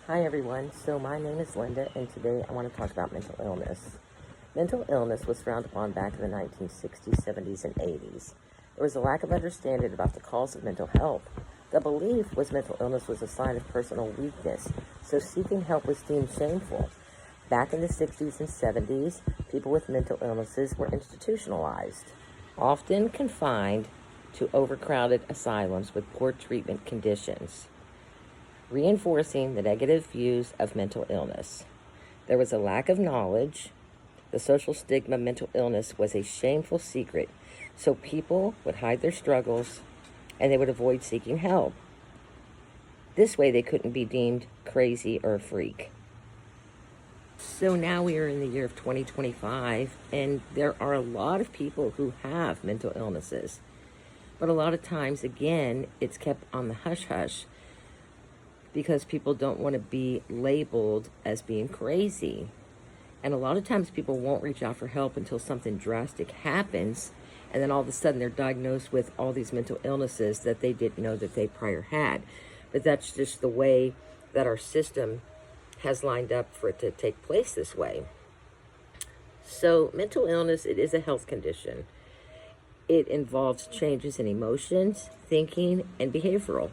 Hi everyone, so my name is Linda and today I want to talk about mental illness. Mental illness was frowned upon back in the 1960s, 70s, and 80s. There was a lack of understanding about the cause of mental health. The belief was mental illness was a sign of personal weakness, so seeking help was deemed shameful. Back in the 60s and 70s, people with mental illnesses were institutionalized, often confined to overcrowded asylums with poor treatment conditions, reinforcing the negative views of mental illness. There was a lack of knowledge. The social stigma of mental illness was a shameful secret, so people would hide their struggles and they would avoid seeking help. This way they couldn't be deemed crazy or a freak. So now we are in the year of 2025, and there are a lot of people who have mental illnesses. But a lot of times, again, it's kept on the hush-hush because people don't want to be labeled as being crazy. And a lot of times people won't reach out for help until something drastic happens, and then all of a sudden they're diagnosed with all these mental illnesses that they didn't know that they prior had. But that's just the way that our system has lined up for it to take place this way. So mental illness, it is a health condition. It involves changes in emotions, thinking, and behavioral.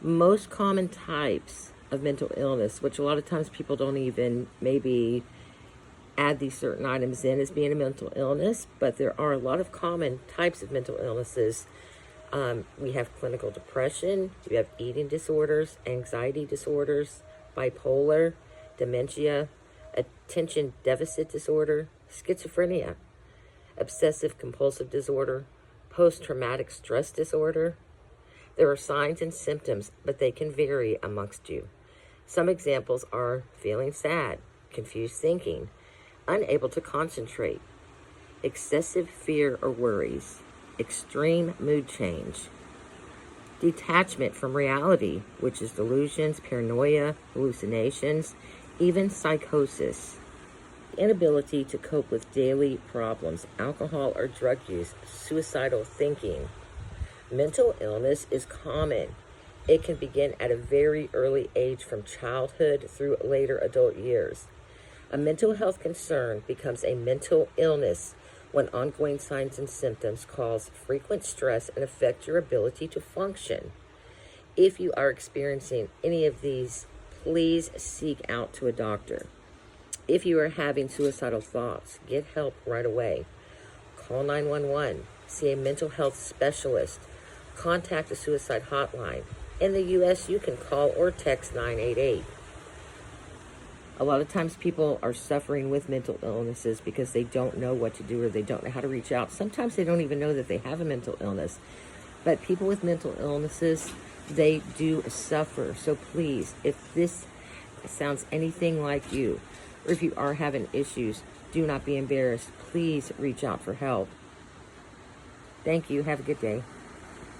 Most common types of mental illness, which a lot of times people don't even maybe add these certain items in as being a mental illness, but there are a lot of common types of mental illnesses. We have clinical depression, we have eating disorders, anxiety disorders, bipolar, dementia, attention deficit disorder, schizophrenia, obsessive compulsive disorder, post-traumatic stress disorder. There are signs and symptoms, but they can vary amongst you. Some examples are feeling sad, confused thinking, unable to concentrate, excessive fear or worries, extreme mood change, detachment from reality, which is delusions, paranoia, hallucinations, even psychosis, inability to cope with daily problems, alcohol or drug use, suicidal thinking. Mental illness is common. It can begin at a very early age from childhood through later adult years. A mental health concern becomes a mental illness when ongoing signs and symptoms cause frequent stress and affect your ability to function. If you are experiencing any of these, please seek out to a doctor. If you are having suicidal thoughts, get help right away. Call 911, see a mental health specialist, contact a suicide hotline. In the U.S., you can call or text 988. A lot of times people are suffering with mental illnesses because they don't know what to do or they don't know how to reach out. Sometimes they don't even know that they have a mental illness. But people with mental illnesses, they do suffer. So please, if this sounds anything like you, or if you are having issues, do not be embarrassed. Please reach out for help. Thank you. Have a good day.